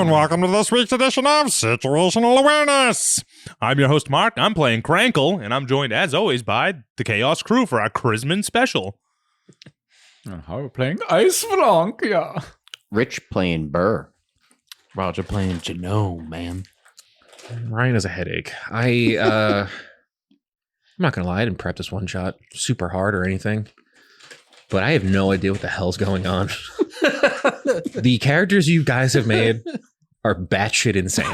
and welcome to this week's edition of Situational Awareness. I'm your host, Mark. I'm playing Crankle, and I'm joined, as always, by the Chaos crew for our Kriszmas special. How are we playing Ice Blanc? Yeah. Rich playing Burr. Roger playing Genome, man. Ryan has a headache. I'm not gonna lie, I didn't prep this one shot super hard or anything, but I have no idea what the hell's going on. The characters you guys have made are batshit insane.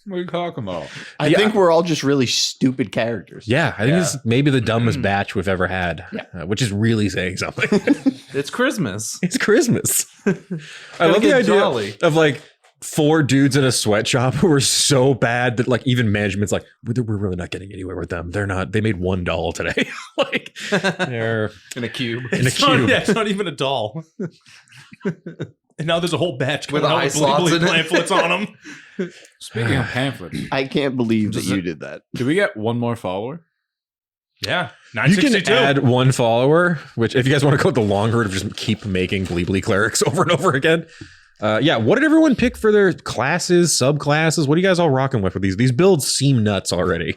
What are you talking about? I think we're all just really stupid characters. Yeah, I think this is maybe the dumbest batch we've ever had, which is really saying something. It's Christmas. It's Christmas. I love the idea of like 4 dudes in a sweatshop who are so bad that like even management's like, we're really not getting anywhere with them. They're not. They made one doll today. Like they're In a cube. in a cube. It's not even a doll. And now there's a whole batch With coming out eye slots in it. pamphlets on them. Speaking of pamphlets, I can't believe that you did that. do we get one more follower? Yeah, You can 962. add 1 follower, which if you guys want to go the long route of just keep making Bleebly clerics over and over again. What did everyone pick for their classes, subclasses? What are you guys all rocking with these? These builds seem nuts already.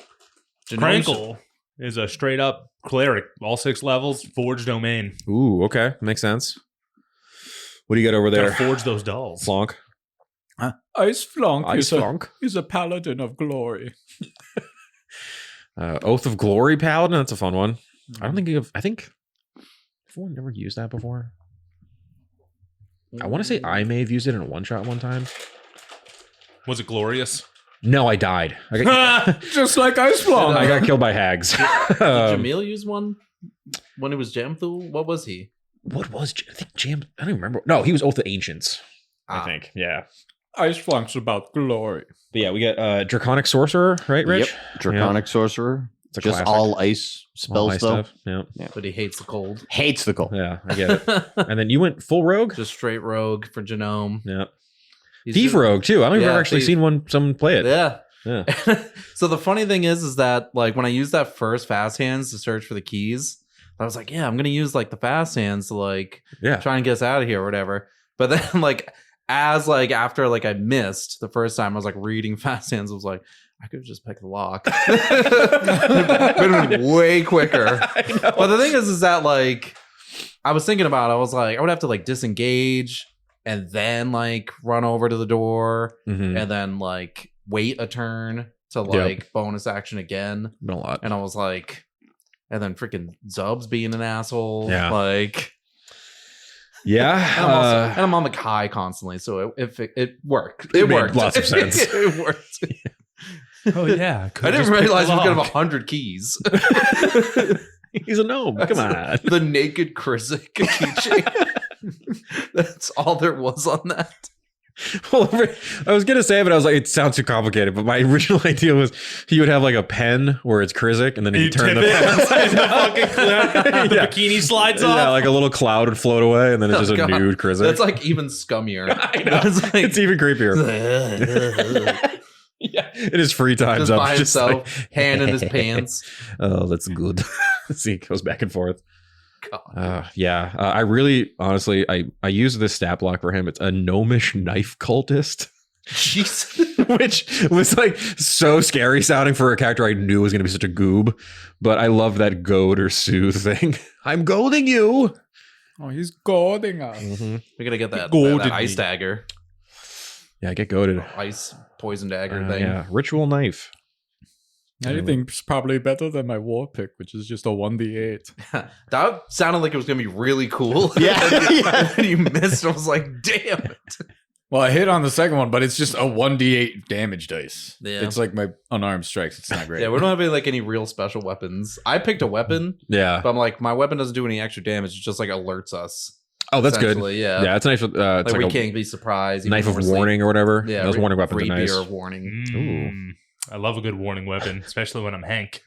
Crankle is a straight up cleric, all 6 levels, forged domain. Ooh, okay. Makes sense. What do you got over there? Gotta forge those dolls. Flonk. Ice Blanc Ice Flonk. is a paladin of glory. Oath of Glory Paladin. That's a fun one. I think everyone never used that before. I want to say I may have used it in a one-shot one time. Was it glorious? No, I died. I got, Just like Ice Blanc. I got killed by hags. Did Jamil use one when it was Jamthul? What was he? What was I think Jam? I don't even remember. No, he was Oath of Ancients. I think. Yeah. Ice Blanc's about glory. But yeah, we got Draconic Sorcerer, right, Rich? Yep. Draconic Sorcerer. It's a Just classic. all ice spells, ice though. stuff. Yeah. But he hates the cold. Hates the cold. Yeah, I get it. And then you went full rogue? Just straight rogue for Genome. Yeah. He's Thief just- rogue, too. I don't think I've Yeah, actually thief. seen someone play it. Yeah. Yeah. So the funny thing is that like when I used that first fast hands to search for the keys, I was like, yeah, I'm gonna use like the fast hands to like Yeah. try and get us out of here or whatever. But then like after I missed the first time, I was like reading fast hands. I was like, I could have just picked the lock. Been way quicker. But the thing is that like I was thinking about it, I was like, I would have to like disengage and then like run over to the door Mhm. and then like wait a turn to Yep. like bonus action again. Been a lot. And I was like, and then freaking Zub's being an asshole. Yeah. Like, Yeah. and I'm on the high constantly. So it worked. It It made worked. lots of sense. It worked. Oh, yeah. I didn't realize he was going to have 100 keys. He's a gnome. Come on. The naked Krizik keychain. That's all there was on that. Well, I was gonna say it, but I was like, it sounds too complicated. But my original idea was he would have like a pen where it's Krizik, and then You you turn tip the it, pen. and the fucking the Yeah. bikini slides off. Yeah, like a little cloud would float away, and then it's Oh, just a God. nude Krizik. That's like even scummier. I know. It's like, It's even creepier. just Yeah, in his free time, by just himself, like- hand in his pants. Oh, that's good. See, it goes back and forth. God. I really, honestly, I use this stat block for him. It's a gnomish knife cultist, Jeez. which was like so scary sounding for a character I knew was going to be such a goob. But I love that goad or soothe thing. I'm goading you. Oh, he's goading us. We're gonna get that Golden ice meat. dagger, Yeah, get goaded. ice poison dagger thing. Yeah, ritual knife. Anything's probably better than my war pick, which is just a 1d8. That sounded like it was gonna be really cool. Yeah. And then you missed. I was like, damn it. Well, I hit on the second one, but it's just a 1d8 damage dice. Yeah. It's like my unarmed strikes. It's not great. Yeah, we don't have any real special weapons. I picked a weapon, Yeah. but I'm like, my weapon doesn't do any extra damage. It just like alerts us. Oh, that's good. essentially, Yeah. Yeah, it's a nice. It's Like, we like a can't be surprised. even knife when of we're asleep. warning or whatever. Yeah, Those warning weapons are nice. rapier of warning. Mm. I love a good warning weapon, especially when I'm Hank.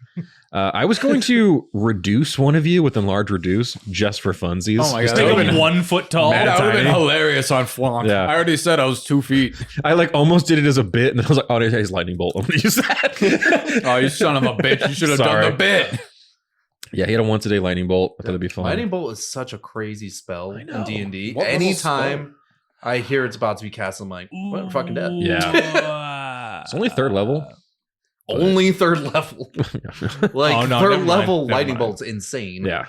I was going to reduce one of you with enlarge reduce just for funsies. Oh my Just God, Make to that him would've 1 foot tall. Mad that would have been tiny. hilarious on Flonk. Yeah. I already said I was 2 feet. I like almost did it as a bit, and then I was like, "Oh, he's lightning bolt. I'm gonna use that." Oh, you son of a bitch. You should have done Sorry. the bit. Yeah, he had a once a day lightning bolt. I thought that'd be fun. Lightning bolt is such a crazy spell I in know. D&D. What level Anytime I hear it's about to be cast. I'm like, what? We're fucking dead. Yeah. It's only 3rd level. Only 3rd level. Like, Oh, no, 3rd never level mind, never lightning mind. bolt's insane. Yeah.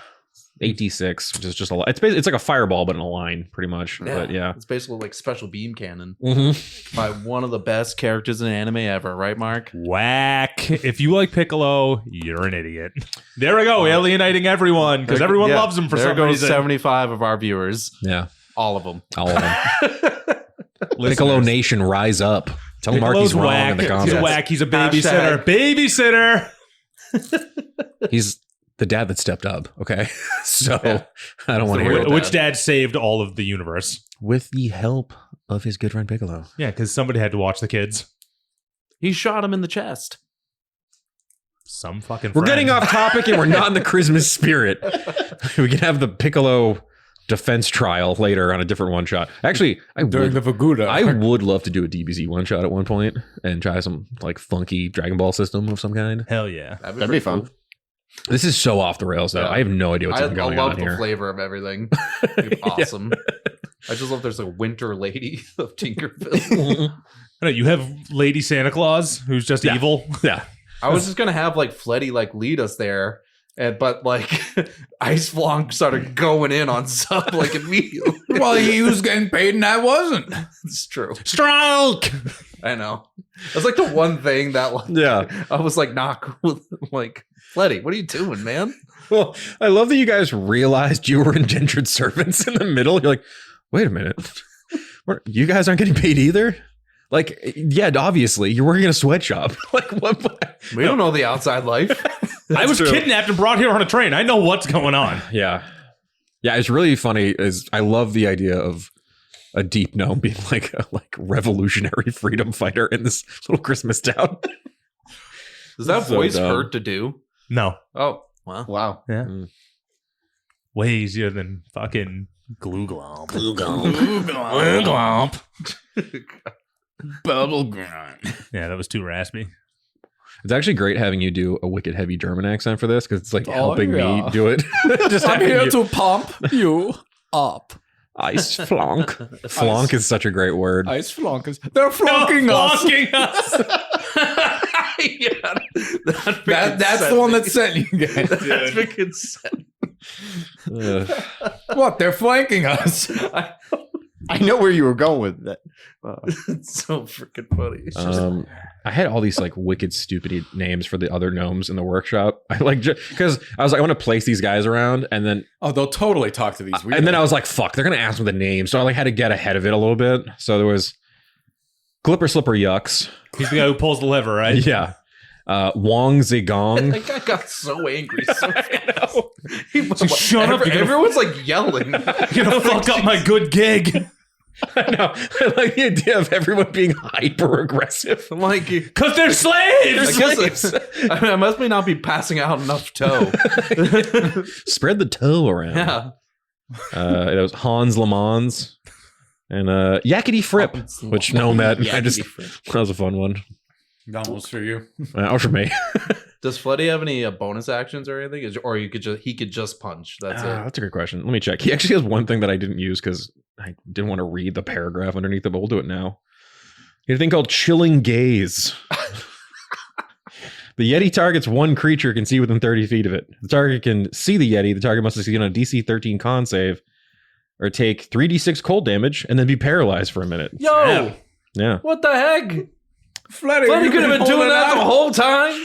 8d6, which is just a lot. It's like a fireball, but in a line, pretty much. But yeah. It's basically like special beam cannon Mm-hmm. by one of the best characters in anime ever, right, Mark? Whack. If you like Piccolo, you're an idiot. There we go, alienating everyone because everyone Yeah, loves him for there some goes reason. 75 of our viewers. Yeah. All of them. All of them. Piccolo Nation, rise up. Tell Mark Piccolo's he's wrong whack. in the He's comments. a whack. He's a babysitter. Hashtag. Babysitter. He's the dad that stepped up. Okay. So Yeah. I don't want to the hear real it. Which dad saved all of the universe? With the help of his good friend Piccolo. Yeah, because somebody had to watch the kids. He shot him in the chest. Some fucking We're friend. getting off topic and we're not in the Christmas spirit. We can have the Piccolo defense trial later on a different one shot. Actually, During the Vaguda. I would love to do a DBZ one shot at one point and try some like funky Dragon Ball system of some kind. Hell yeah. That'd be pretty fun. cool. This is so off the rails though. Yeah. I have no idea what's I even going love on the here. flavor of everything. It'd be awesome. I just love there's a winter lady of Tinkerbell. I know, you have Lady Santa Claus, who's just Yeah. evil. Yeah. I was just gonna have like Fleddy like lead us there, but like Ice Flonk started going in on Sub like immediately. Well, he was getting paid and I wasn't. It's true. Stroke! I know. That's like the one thing that like, Yeah. I was like not cool. Like Fleddy, what are you doing, man? Well, I love that you guys realized you were indentured servants in the middle. You're like, wait a minute. You guys aren't getting paid either? Like, yeah, obviously, you're working in a sweatshop. Like, what? We don't know the outside life. I was kidnapped and brought here on a train. I know what's going on. Yeah. Yeah, it's really funny. Is I love the idea of a deep gnome being like a revolutionary freedom fighter in this little Christmas town. Does that So voice dumb. hurt to do? No. Oh, wow. Wow. Yeah. Mm. Way easier than fucking glue glomp. Glue glomp. Bubble grunt. Yeah, that was too raspy. It's actually great having you do a wicked heavy German accent for this because it's like Oh, helping yeah. me do it. Just I'm having here you- to pump you up. Ice flonk. Flonk is such a great word. Ice flunkers. They're flunking us. Flonking us. Yeah, That's the one that sent you guys. That's freaking sad. What? They're flanking us. I know where you were going with that. It's so freaking funny. It's just, I had all these like wicked stupid names for the other gnomes in the workshop. I like because I was like, I want to place these guys around, and then They'll totally talk to these. and then I was like, fuck, they're gonna ask me the name, so I like had to get ahead of it a little bit. So there was Glipper Slipper Yucks, He's the guy who pulls the lever, right? yeah, Wong Zigong. that guy got so angry so fast. Shut up, you're gonna- Everyone's like yelling. You're gonna fuck up my good gig. I know. I like the idea of everyone being hyper aggressive. I'm like, Because they're slaves! I guess I must not be passing out enough toe. Spread the toe around. Yeah. It was Hans Lamans and Yakety Fripp, which no met. I just that was a fun one. That was for you. That was for me. Does Fleddy have any bonus actions or anything? Or he could just punch. That's it. That's a good question. Let me check. He actually has one thing that I didn't use because I didn't want to read the paragraph underneath it, but we'll do it now. He had a thing called Chilling Gaze. The Yeti targets one creature can see within 30 feet of it. The target can see the Yeti. The target must succeed on a DC 13 con save or take 3d6 cold damage and then be paralyzed for a minute. Yo, Yeah. what the heck? Fleddy, Fleddy could have been doing that the whole time.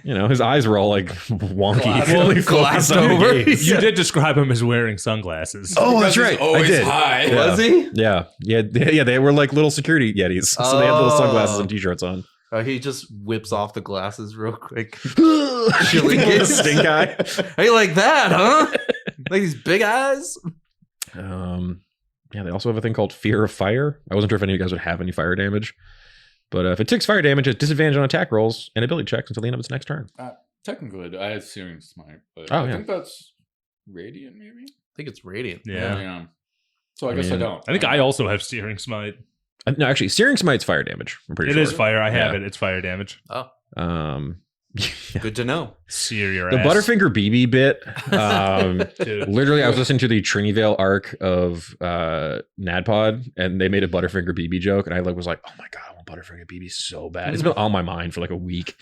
You know, his eyes were all like wonky. Glass- Really glassed focused on over. your gaze. You did describe him as wearing sunglasses. Oh, that's right. I Always did. high. Yeah. Was he? Yeah. They were like little security Yetis. So they had little sunglasses Oh. and t-shirts on. He just whips off the glasses real quick. Chilling gaze. stink eye. How you like that, huh? Like these big eyes? Yeah, they also have a thing called Fear of Fire. I wasn't sure if any of you guys would have any fire damage. But if it takes fire damage, it's disadvantage on attack rolls and ability checks until the end of its next turn. Technically, I had Searing Smite, but Oh, I yeah. think that's Radiant, maybe? I think it's radiant. Yeah. So I guess I mean, don't. I think I also have Steering Smite. No, actually, Searing Smite's fire damage. I'm pretty It sure. is fire. I have Yeah. it. It's fire damage. Oh. Good to know. Sear your The ass. Butterfinger BB bit. Dude. Literally, I was listening to the Trinivale arc of NADPOD, and they made a Butterfinger BB joke, and I was like, "Oh my god, I want Butterfinger BB so bad." It's been on my mind for like a week.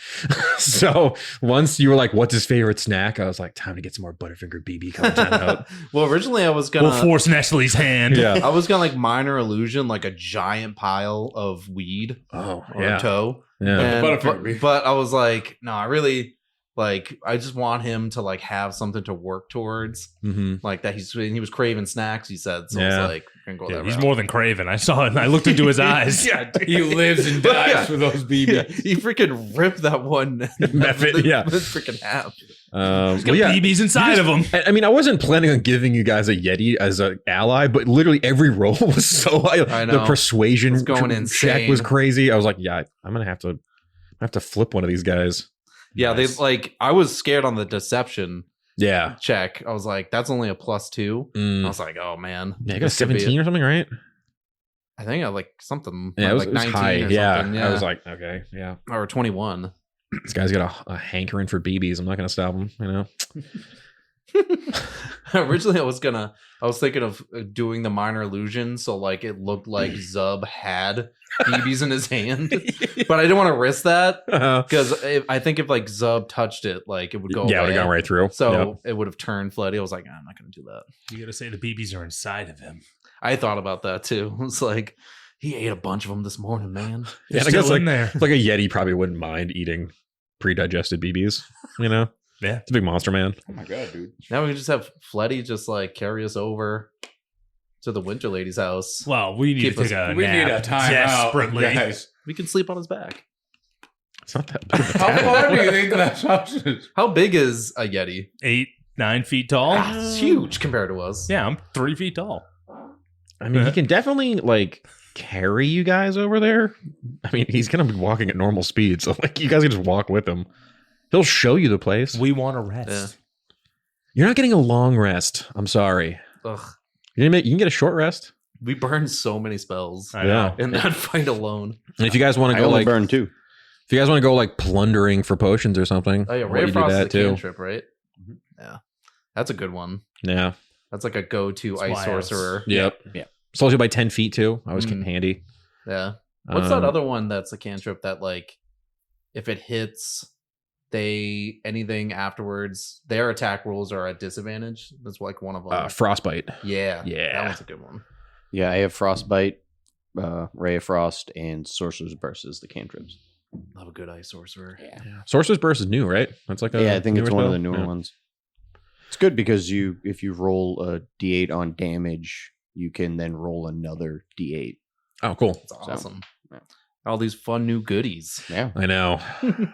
So once you were like, "What's his favorite snack?" I was like, "Time to get some more Butterfinger BB content out." Well, originally I was gonna We'll force Nestle's hand. Yeah. I was gonna like minor illusion, like a giant pile of weed Oh or yeah. toe. Yeah. And- Butterfinger beef. but I was like, no, I really like. I just want him to like have something to work towards, Mm-hmm. like that. He was craving snacks. He said, so I Yeah. was like, we're gonna go Dude, that he's route. more than craven. I saw it and I looked into his eyes. Yeah, He lives and dies Yeah. for those BBs. Yeah, he freaking ripped that one Method, yeah. freaking half. Got Well, yeah. BBs inside of him. I mean, I wasn't planning on giving you guys a Yeti as an ally, but literally every roll was so high. I The know. persuasion It's going check was insane. crazy. I was like, yeah, I'm gonna have to flip one of these guys. Yeah, Nice. they like. I was scared on the deception Yeah. check. I was like, that's only a +2. I Mm. was like, oh man, Yeah, I got a this could be 17 or something, right? I think I like something. Yeah, like it was 19 high. or Yeah. something. I was like, okay, yeah. or 21. This guy's got a hankering for BBs. I'm not gonna stop him. You know. Originally, I was thinking of doing the minor illusion, so like it looked like Zub had BBs in his hand, but I didn't want to risk that because I think if like Zub touched it, like it would go. Yeah, it would away. have gone right through. So Yep. it would have turned Fleddy. I was like, I'm not going to do that. You gotta say the BBs are inside of him. I thought about that too. It's like he ate a bunch of them this morning, man. Yeah, They're I guess still like in there. like a Yeti probably wouldn't mind eating pre-digested BBs. You know, Yeah. it's a big monster man. Oh my god, dude. Now we can just have Fleddy just like carry us over to the Winter Lady's house. Well, we need Keep to take us- a We nap need a time desperately. out, guys. We can sleep on his back. It's not that big. Of a How town. far do you think that house is? How big is a Yeti? 8-9 feet tall. It's huge compared to us. Yeah, I'm 3 feet tall. I mean, he can definitely like carry you guys over there. I mean, he's gonna be walking at normal speed, so like you guys can just walk with him. He'll show you the place. We want to rest. Yeah. You're not getting a long rest. I'm sorry. Ugh. You can get a short rest. We burned so many spells I know. in that fight alone. And if you guys want I to go only like, burn 2. if you guys want to go like plundering for potions or something, Oh yeah, I'll let Ray you of do Frost is that a too. cantrip, right? Yeah, that's a good one. Yeah. That's like a go-to That's ice why I was- sorcerer. Yep. Yeah. Slows you by 10 feet too. I was Mm. handy. Yeah. What's that Um, other one that's a cantrip that like if it hits anything afterwards, their attack rolls are at disadvantage? That's like one of them. Frostbite. Yeah. Yeah. That one's a good one. Yeah, I have Frostbite, Ray of Frost, and Sorcerer's Burst as the cantrips. Love a good ice sorcerer. Yeah. Sorcerer's Burst is new, right? That's like a Yeah, I think it's newer one of spell? the newer Yeah. ones. It's good because if you roll a D8 on damage, you can then roll another D8. Oh, cool. It's awesome. yeah. All these fun new goodies. Yeah. I know.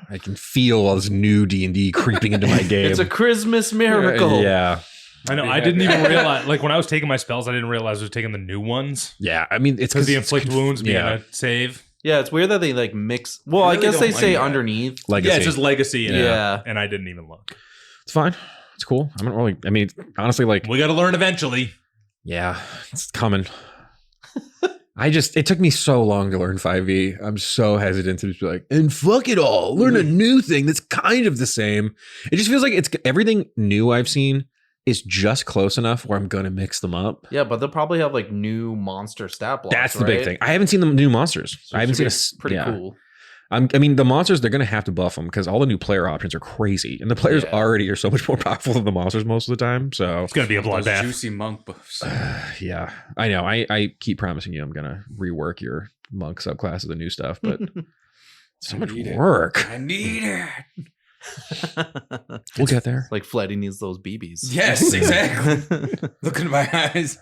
I can feel all this new D&D creeping into my game. It's a Christmas miracle. Yeah. I know. I didn't even realize. Like when I was taking my spells, I didn't realize I was taking the new ones Yeah. I mean, it's because the it's inflict wounds being yeah. a save. Yeah, it's weird that they like mix. Well, I I, really guess don't they like say that. underneath. Legacy. Yeah, it's just legacy. Yeah. And I didn't even look. It's fine. It's cool. I don't really. I mean, honestly, like, We got to learn eventually. yeah, it's coming. It took me so long to learn 5e. I'm so hesitant to just be like, and fuck it all, learn a new thing that's kind of the same. It just feels like it's everything new I've seen is just close enough where I'm gonna mix them up. Yeah, but they'll probably have like new monster stat blocks. That's the big right? thing. I haven't seen the new monsters. So I haven't it seen should be pretty yeah. cool. I mean, the monsters, they're going to have to buff them because all the new player options are crazy. And the players Yeah. already are so much more powerful than the monsters most of the time. So, It's going to be a Those bloodbath. juicy monk buffs. yeah, I know. I keep promising you I'm going to rework your monk subclass of the new stuff, but so I much need it. work. I need it. We'll get there. Like Fleddy needs those BBs. Yes, exactly. Look in my eyes.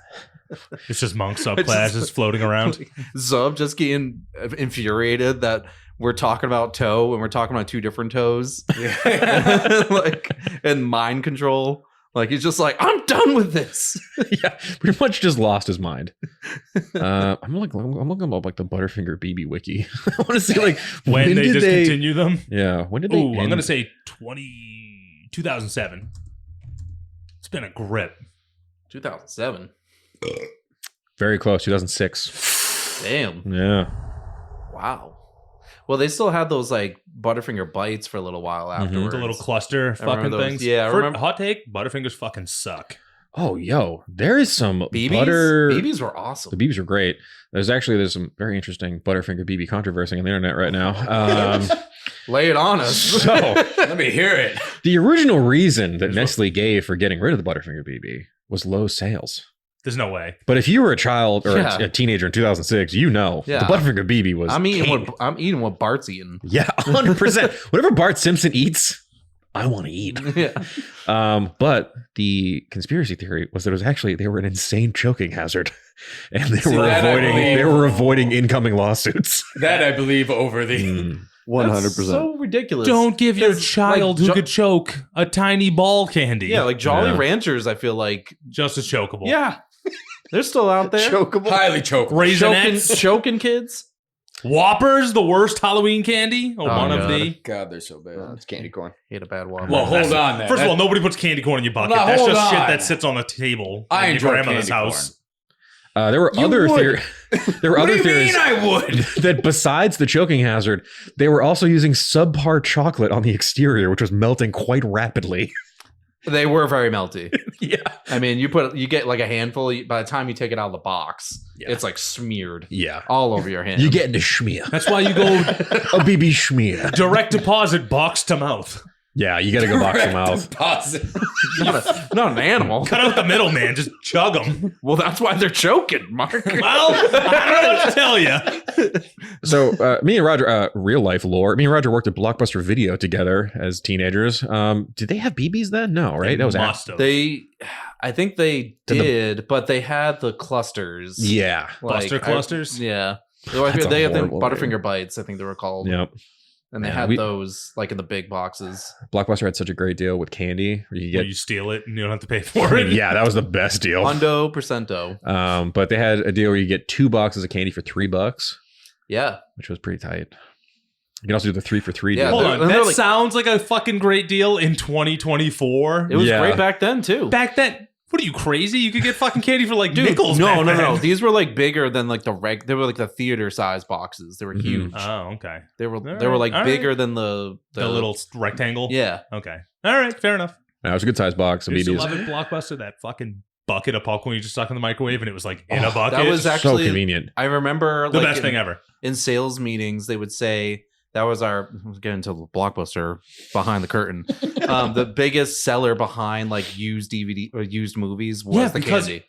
It's just monk subclasses floating around. Zub just getting infuriated that we're talking about toe and we're talking about two different toes. Like, and mind control. Like he's just like, I'm done with this. Yeah, pretty much just lost his mind. I'm looking up like the Butterfinger BB wiki. I want to see like When they did discontinue them. Yeah, when did they? Ooh, I'm end- going to say 2007. It's been a grip. 2007. very close. 2006. Damn. Yeah. Wow. Well, they still had those like Butterfinger bites for a little while afterwards. The little cluster fucking those. things. Yeah, I For remember- hot take, Butterfingers fucking suck. Oh, yo, there is some BBs? butter. BBs were awesome. The BBs are great. There's some very interesting Butterfinger BB controversy on the internet right now. Lay it on us. So, Let me hear it. the original reason that Nestle gave for getting rid of the Butterfinger BB was low sales. There's no way. But if you were a child or Yeah. a teenager in 2006, you know Yeah. the Butterfinger BB was. I'm eating king. what Bart's eating. Yeah, 100%. Whatever Bart Simpson eats, I want to eat. Yeah. But the conspiracy theory was that it was actually they were an insane choking hazard, and they See, were that I avoiding believe. they were avoiding incoming lawsuits. That I believe over the. Mm. 100%. That's so ridiculous. Don't give your 'Cause, child like, who could choke a tiny ball candy. Yeah, like Jolly Yeah. Ranchers, I feel like. just as chokeable. Yeah. They're still out there. Chokeable. Highly choke. Raisinets. Choking kids. Whoppers, the worst Halloween candy. Oh, One of God. the. God, they're so bad. It's candy corn. Hate a bad one. Well, hold on. Then. First of all, nobody puts candy corn in your bucket. Now, That's hold just shit on. that sits on the table I in enjoy your grandmother's candy house. There were You other would. theories. There were what do other you theories mean I would? that besides the choking hazard, they were also using subpar chocolate on the exterior, which was melting quite rapidly. They were very melty. Yeah. I mean, you get like a handful. By the time you take it out of the box, Yeah. it's like smeared Yeah. all over your hand. You get into schmear. That's why you go A BB schmear. direct deposit box to mouth. Yeah, you got to go box your mouth. Deposit. not an animal. Cut out the middle, man. Just chug them. Well, that's why they're choking, Mark. Well, I don't know what to tell you. So me and Roger, real life lore. Me and Roger worked at Blockbuster Video together as teenagers. Did they have BBs then? No, right? That was must have. I think they did, but they had the clusters. yeah. Buster clusters? Yeah. That's a They had the horrible Butterfinger bites, I think they were called. Yep. And they Man, had we- those like in the big boxes. Blockbuster had such a great deal with candy where you Where get. you steal it and you don't have to pay for it. Yeah, that was the best deal. Hundo, percento. But they had a deal where you get 2 boxes of candy for $3, Yeah. which was pretty tight. You can also do the 3 for 3 Yeah, deal. Hold They're- on. they're That like- sounds like a fucking great deal in 2024. It was Yeah. great back then too. Back then, what are you, crazy? You could get fucking candy for like nickels. No, back no, no. then. These were like bigger than like they were like the theater size boxes. They were Mhm. huge. Oh, okay. They were All they were right, like all bigger right. than the The little rectangle? Yeah. Okay. All right. Fair enough. No, it was a good sized box of I used to BBs. love it, Blockbuster, that fucking bucket of popcorn you just stuck in the microwave and it was like in a bucket. that was So actually convenient. I remember the like best thing ever. in sales meetings they would say that was our let's get into the Blockbuster behind the curtain. The biggest seller behind like used DVD or used movies was Yeah, the because- candy.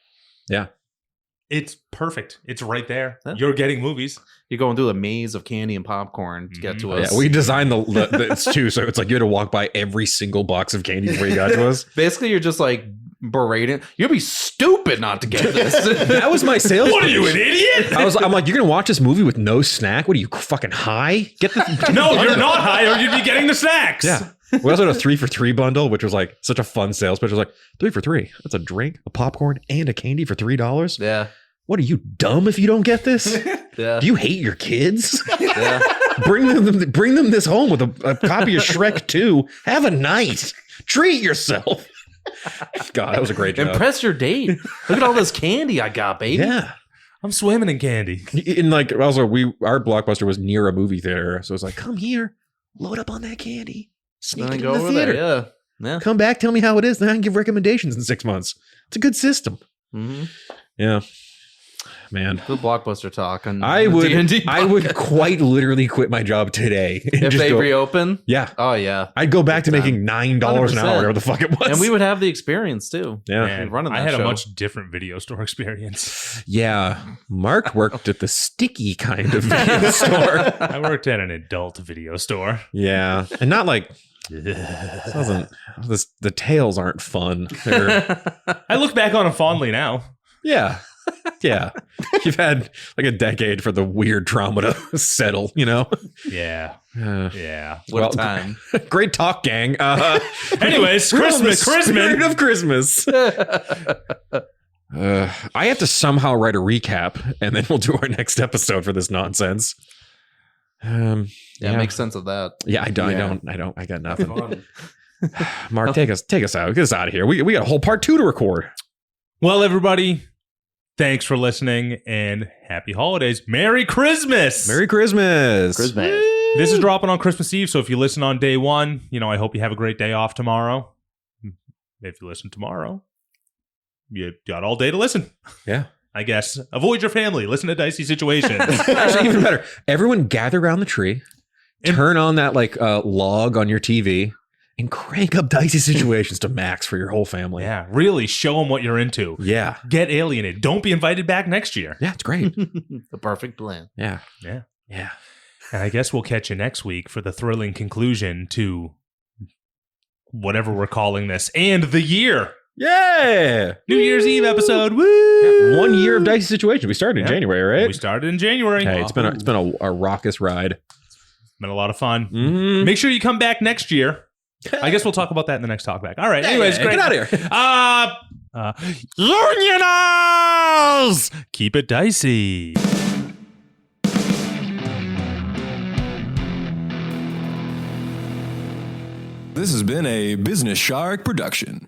It's perfect. It's right there. Yeah. You're getting movies. You're going through the maze of candy and popcorn to get to Mhm. us. Yeah, we designed the it's 2, so it's like you had to walk by every single box of candy before you got to us. Basically, you're just like berating. You'd be stupid not to get this. That was my sales. What are you, pitch. an idiot? I'm like, you're gonna watch this movie with no snack? What are you fucking high? Get the No, you're not high or you'd be getting the snacks. Yeah. We also had a 3 for 3 bundle, which was like such a fun sales pitch. It was like 3 for 3. That's a drink, a popcorn, and a candy for $3. Yeah, What are you dumb if you don't get this? yeah, Do you hate your kids? yeah. bring them this home with a copy of Shrek 2. Have a night. Treat yourself. God, that was a great job. Impress your date. Look at all this candy I got, baby. Yeah. I'm swimming in candy. And like also our Blockbuster was near a movie theater, so it's like, come here, load up on that candy, sneak Then it go in the over theater. there. Yeah, Come back, tell me how it is, then I can give recommendations in 6 months. It's a good system. yeah. Mm-hmm. Yeah, man. Good Blockbuster talk. On I would D&D I would quite literally quit my job today and if just they go, reopen. yeah. Oh yeah, I'd go back to Big making $9 an hour, 100%. whatever the fuck it was. and we would have the experience too. yeah. Man, running I that had show. a much different video store experience. Yeah. Mark worked at the sticky kind of video store. I worked at an adult video store. Yeah. And not like the tales aren't fun. They're I look back on it fondly now. yeah. Yeah. You've had like a decade for the weird trauma to settle, you know? Yeah. Uh, Yeah. What Well, a time. great talk, gang. Anyways, we're on the Christmas. spirit of Christmas. I have to somehow write a recap, and then we'll do our next episode for this nonsense. Yeah, make sense of that. Yeah, I Yeah. got nothing. Mark, take us out. Get us out of here. We got a whole part 2 to record. Well, everybody, thanks for listening and happy holidays. Merry Christmas. Merry Christmas. Christmas. This is dropping on Christmas Eve, so if you listen on day one, I hope you have a great day off tomorrow. If you listen tomorrow, you got all day to listen. Yeah. I guess. Avoid your family. Listen to Dicey Situations. Actually, even better. Everyone gather around the tree, turn on that log on your TV, and crank up Dicey Situations to max for your whole family. Yeah, really show them what you're into. Yeah. Get alienated. Don't be invited back next year. Yeah, it's great. The perfect plan. Yeah. Yeah. Yeah. And I guess we'll catch you next week for the thrilling conclusion to whatever we're calling this and the year. Yeah. New Year's Eve episode. Woo! Yeah, 1 year of Dicey Situations. We started in January, right? We started in January. Hey, it's been a raucous ride. Been a lot of fun. Mm-hmm. Make sure you come back next year. I guess we'll talk about that in the next talkback. All right. Anyways, great. Get out of here. Unionize! Keep it dicey. This has been a Business Shark production.